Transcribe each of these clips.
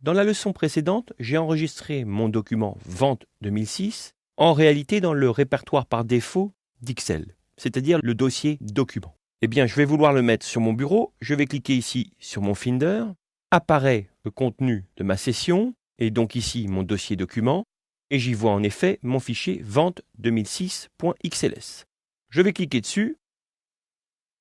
Dans la leçon précédente, j'ai enregistré mon document Vente 2006 en réalité dans le répertoire par défaut d'Excel, c'est-à-dire le dossier document. Eh bien, je vais vouloir le mettre sur mon bureau, je vais cliquer ici sur mon Finder, apparaît le contenu de ma session, et donc ici mon dossier document, et j'y vois en effet mon fichier vente 2006.xls. Je vais cliquer dessus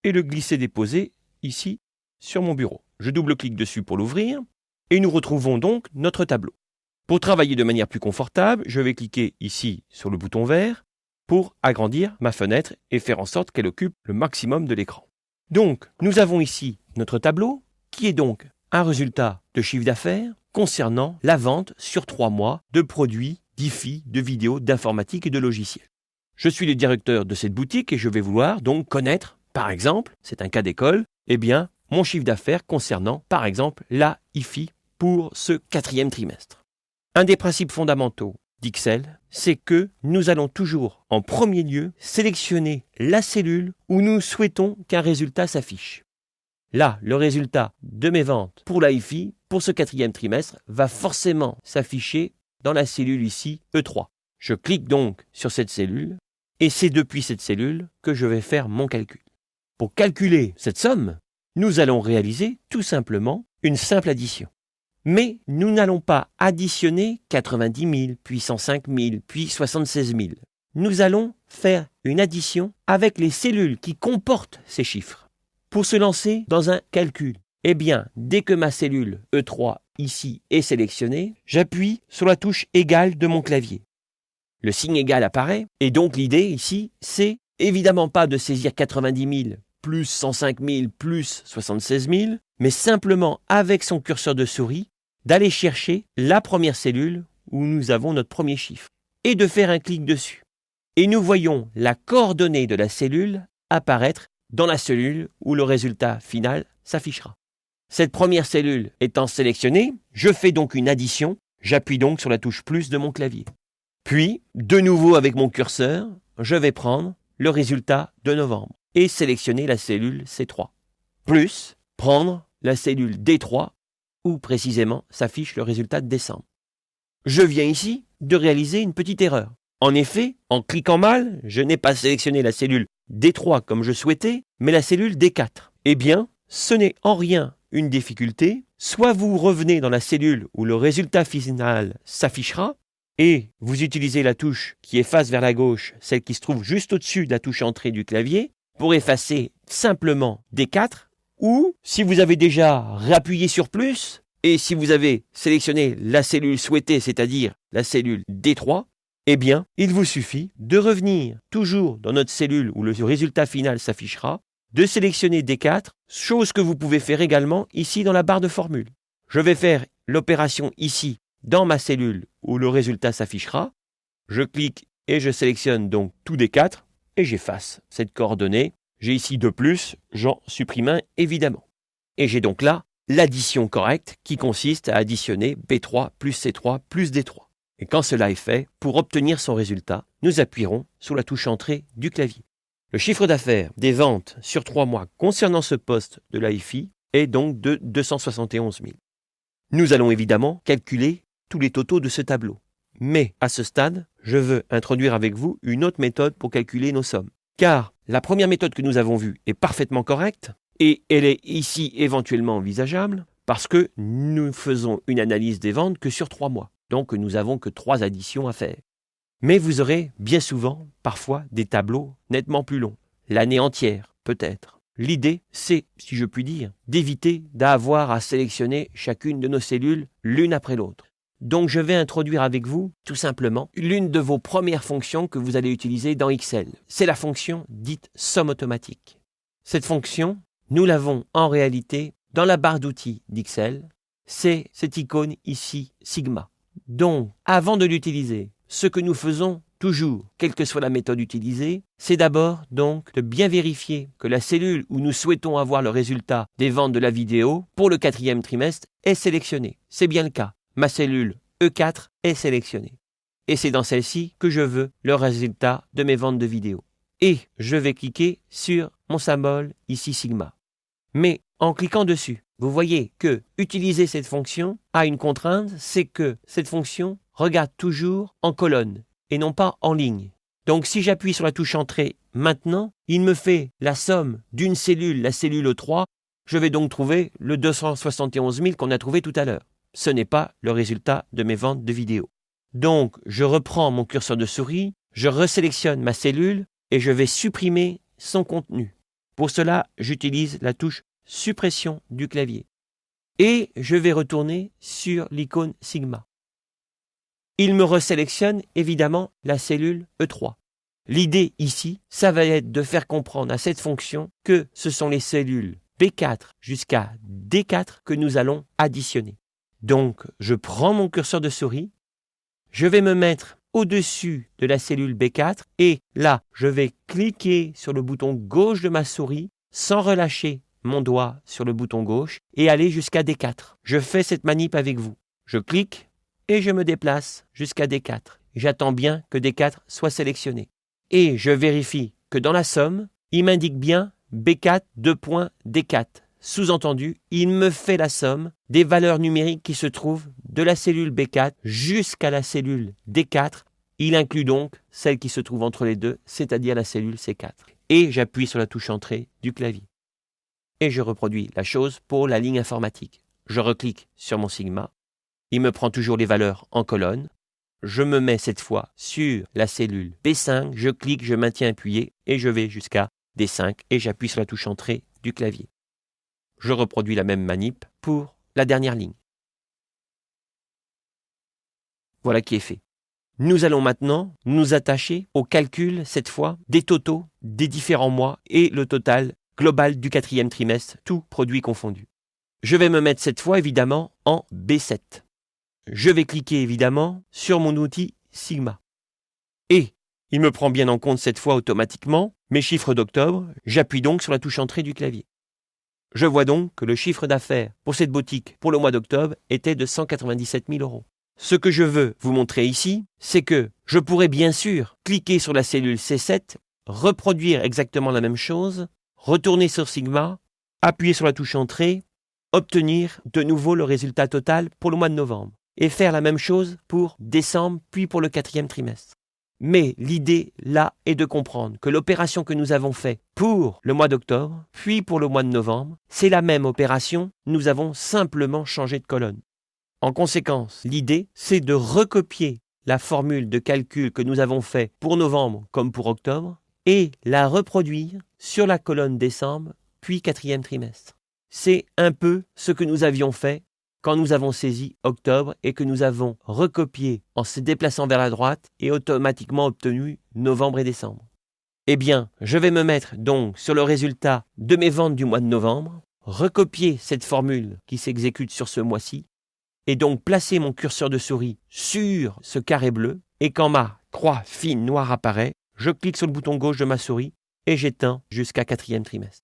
et le glisser-déposer ici sur mon bureau. Je double-clique dessus pour l'ouvrir, et nous retrouvons donc notre tableau. Pour travailler de manière plus confortable, je vais cliquer ici sur le bouton vert pour agrandir ma fenêtre et faire en sorte qu'elle occupe le maximum de l'écran. Donc, nous avons ici notre tableau, qui est donc un résultat de chiffre d'affaires concernant la vente sur 3 mois de produits, d'IFI, de vidéos, d'informatique et de logiciels. Je suis le directeur de cette boutique et je vais vouloir donc connaître, par exemple, c'est un cas d'école, eh bien, mon chiffre d'affaires concernant, par exemple, la IFI pour ce 4e trimestre. Un des principes fondamentaux d'Excel, c'est que nous allons toujours, en premier lieu, sélectionner la cellule où nous souhaitons qu'un résultat s'affiche. Là, le résultat de mes ventes pour la IFI, pour ce 4e trimestre, va forcément s'afficher dans la cellule ici, E3. Je clique donc sur cette cellule, et c'est depuis cette cellule que je vais faire mon calcul. Pour calculer cette somme, nous allons réaliser tout simplement une simple addition. Mais nous n'allons pas additionner 90 000, puis 105 000, puis 76 000. Nous allons faire une addition avec les cellules qui comportent ces chiffres. Pour se lancer dans un calcul, eh bien, dès que ma cellule E3 ici est sélectionnée, j'appuie sur la touche égale de mon clavier. Le signe égal apparaît, et donc l'idée ici, c'est évidemment pas de saisir 90 000 plus 105 000 plus 76 000, mais simplement avec son curseur de souris, d'aller chercher la première cellule où nous avons notre premier chiffre, et de faire un clic dessus. Et nous voyons la coordonnée de la cellule apparaître dans la cellule où le résultat final s'affichera. Cette première cellule étant sélectionnée, je fais donc une addition, j'appuie donc sur la touche plus de mon clavier. Puis, de nouveau avec mon curseur, je vais prendre le résultat de novembre et sélectionner la cellule C3. Plus, prendre la cellule D3 où précisément s'affiche le résultat de décembre. Je viens ici de réaliser une petite erreur. En effet, en cliquant mal, je n'ai pas sélectionné la cellule D3 comme je souhaitais, mais la cellule D4. Eh bien, ce n'est en rien une difficulté. Soit vous revenez dans la cellule où le résultat final s'affichera, et vous utilisez la touche qui efface vers la gauche, celle qui se trouve juste au-dessus de la touche entrée du clavier, pour effacer simplement D4, ou si vous avez déjà réappuyé sur plus, et si vous avez sélectionné la cellule souhaitée, c'est-à-dire la cellule D3, eh bien, il vous suffit de revenir toujours dans notre cellule où le résultat final s'affichera, de sélectionner D4, chose que vous pouvez faire également ici dans la barre de formule. Je vais faire l'opération ici dans ma cellule où le résultat s'affichera. Je clique et je sélectionne donc tout D4 et j'efface cette coordonnée. J'ai ici 2 plus, j'en supprime un évidemment. Et j'ai donc là l'addition correcte qui consiste à additionner B3 plus C3 plus D3. Et quand cela est fait, pour obtenir son résultat, nous appuierons sur la touche entrée du clavier. Le chiffre d'affaires des ventes sur 3 mois concernant ce poste de l'IFI est donc de 271 000. Nous allons évidemment calculer tous les totaux de ce tableau. Mais à ce stade, je veux introduire avec vous une autre méthode pour calculer nos sommes. Car la première méthode que nous avons vue est parfaitement correcte et elle est ici éventuellement envisageable parce que nous faisons une analyse des ventes que sur 3 mois. Donc nous n'avons que 3 additions à faire. Mais vous aurez bien souvent, parfois, des tableaux nettement plus longs. L'année entière, peut-être. L'idée, c'est, si je puis dire, d'éviter d'avoir à sélectionner chacune de nos cellules l'une après l'autre. Donc je vais introduire avec vous, tout simplement, l'une de vos premières fonctions que vous allez utiliser dans Excel. C'est la fonction dite somme automatique. Cette fonction, nous l'avons en réalité dans la barre d'outils d'Excel. C'est cette icône ici, Sigma. Donc, avant de l'utiliser, ce que nous faisons toujours, quelle que soit la méthode utilisée, c'est d'abord donc de bien vérifier que la cellule où nous souhaitons avoir le résultat des ventes de la vidéo pour le 4e trimestre est sélectionnée. C'est bien le cas. Ma cellule E4 est sélectionnée. Et c'est dans celle-ci que je veux le résultat de mes ventes de vidéos. Et je vais cliquer sur mon symbole ici Sigma. Mais en cliquant dessus. Vous voyez que utiliser cette fonction a une contrainte, c'est que cette fonction regarde toujours en colonne et non pas en ligne. Donc si j'appuie sur la touche Entrée maintenant, il me fait la somme d'une cellule, la cellule E3. Je vais donc trouver le 271 000 qu'on a trouvé tout à l'heure. Ce n'est pas le résultat de mes ventes de vidéos. Donc je reprends mon curseur de souris, je resélectionne ma cellule et je vais supprimer son contenu. Pour cela, j'utilise la touche Suppression du clavier. Et je vais retourner sur l'icône Sigma. Il me resélectionne évidemment la cellule E3. L'idée ici, ça va être de faire comprendre à cette fonction que ce sont les cellules B4 jusqu'à D4 que nous allons additionner. Donc, je prends mon curseur de souris, je vais me mettre au-dessus de la cellule B4 et là, je vais cliquer sur le bouton gauche de ma souris sans relâcher mon doigt sur le bouton gauche et aller jusqu'à D4. Je fais cette manip avec vous. Je clique et je me déplace jusqu'à D4. J'attends bien que D4 soit sélectionné. Et je vérifie que dans la somme, il m'indique bien B4 2.D4. Sous-entendu, il me fait la somme des valeurs numériques qui se trouvent de la cellule B4 jusqu'à la cellule D4. Il inclut donc celle qui se trouve entre les deux, c'est-à-dire la cellule C4. Et j'appuie sur la touche Entrée du clavier. Et je reproduis la chose pour la ligne informatique. Je reclique sur mon Sigma. Il me prend toujours les valeurs en colonne. Je me mets cette fois sur la cellule B5. Je clique, je maintiens appuyé et je vais jusqu'à D5 et j'appuie sur la touche Entrée du clavier. Je reproduis la même manip pour la dernière ligne. Voilà qui est fait. Nous allons maintenant nous attacher au calcul, cette fois, des totaux des différents mois et le total global du 4e trimestre, tout produit confondu. Je vais me mettre cette fois évidemment en B7. Je vais cliquer évidemment sur mon outil Sigma. Et il me prend bien en compte cette fois automatiquement mes chiffres d'octobre. J'appuie donc sur la touche Entrée du clavier. Je vois donc que le chiffre d'affaires pour cette boutique pour le mois d'octobre était de 197 000 €. Ce que je veux vous montrer ici, c'est que je pourrais bien sûr cliquer sur la cellule C7, reproduire exactement la même chose, retourner sur Sigma, appuyer sur la touche Entrée, obtenir de nouveau le résultat total pour le mois de novembre et faire la même chose pour décembre puis pour le 4e trimestre. Mais l'idée là est de comprendre que l'opération que nous avons faite pour le mois d'octobre puis pour le mois de novembre, c'est la même opération, nous avons simplement changé de colonne. En conséquence, l'idée c'est de recopier la formule de calcul que nous avons faite pour novembre comme pour octobre et la reproduire sur la colonne décembre, puis 4e trimestre. C'est un peu ce que nous avions fait quand nous avons saisi octobre et que nous avons recopié en se déplaçant vers la droite et automatiquement obtenu novembre et décembre. Eh bien, je vais me mettre donc sur le résultat de mes ventes du mois de novembre, recopier cette formule qui s'exécute sur ce mois-ci et donc placer mon curseur de souris sur ce carré bleu et quand ma croix fine noire apparaît, je clique sur le bouton gauche de ma souris et j'éteins jusqu'à 4e trimestre.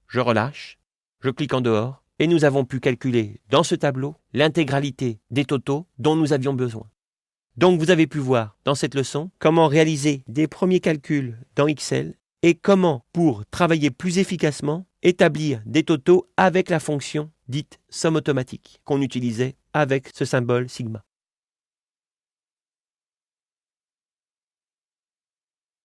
Je relâche, je clique en dehors et nous avons pu calculer dans ce tableau l'intégralité des totaux dont nous avions besoin. Donc vous avez pu voir dans cette leçon comment réaliser des premiers calculs dans Excel et comment, pour travailler plus efficacement, établir des totaux avec la fonction dite somme automatique qu'on utilisait avec ce symbole sigma.